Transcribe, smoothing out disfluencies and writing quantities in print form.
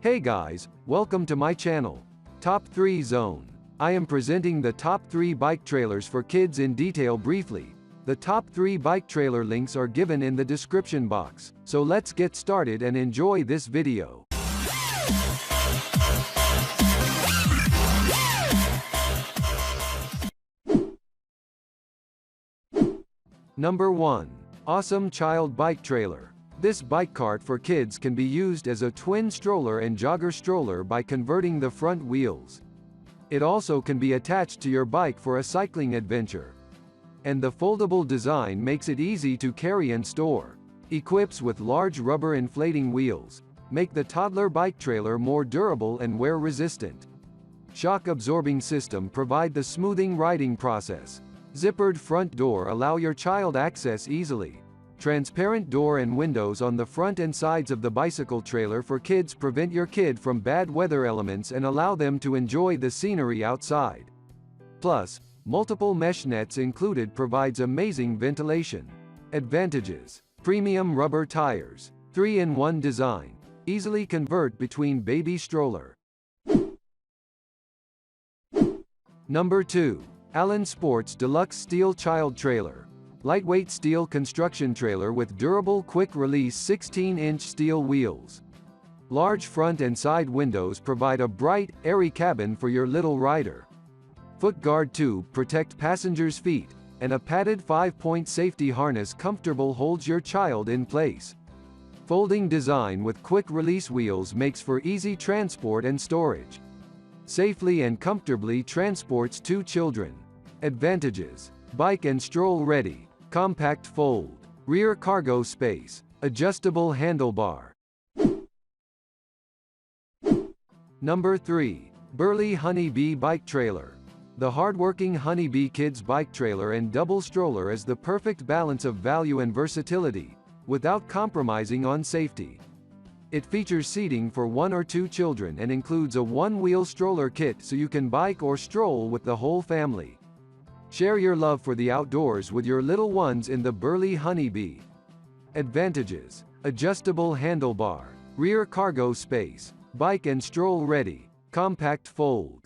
Hey guys, welcome to my channel. Top 3 Zone. I am presenting the top 3 bike trailers for kids in detail briefly. The top 3 bike trailer links are given in the description box, so let's get started and enjoy this video. Number 1. Awesome Child Bike Trailer. This bike cart for kids can be used as a twin stroller and jogger stroller by converting the front wheels. It also can be attached to your bike for a cycling adventure. And the foldable design makes it easy to carry and store. Equips with large rubber inflating wheels, make the toddler bike trailer more durable and wear-resistant. Shock-absorbing system provide the smoothing riding process. Zippered front door allow your child access easily. Transparent door and windows on the front and sides of the bicycle trailer for kids prevent your kid from bad weather elements and allow them to enjoy the scenery outside. Plus, multiple mesh nets included provides amazing ventilation. Advantages: premium rubber tires, 3-in-1 design, easily convert between baby stroller. Number 2. Allen Sports Deluxe Steel Child Trailer. Lightweight steel construction trailer with durable quick-release 16-inch steel wheels. Large front and side windows provide a bright, airy cabin for your little rider. Foot guard tube protect passengers' feet, and a padded 5-point safety harness comfortable holds your child in place. Folding design with quick-release wheels makes for easy transport and storage. Safely and comfortably transports 2 children. Advantages: bike and stroll ready. Compact fold, rear cargo space, adjustable handlebar. Number 3. Burley Honeybee Bike Trailer. The hardworking Honeybee Kids Bike Trailer and double stroller is the perfect balance of value and versatility, without compromising on safety. It features seating for 1 or 2 children and includes a one-wheel stroller kit so you can bike or stroll with the whole family. Share your love for the outdoors with your little ones in the Burley Honeybee. Advantages: adjustable handlebar, rear cargo space, bike and stroll ready, compact fold.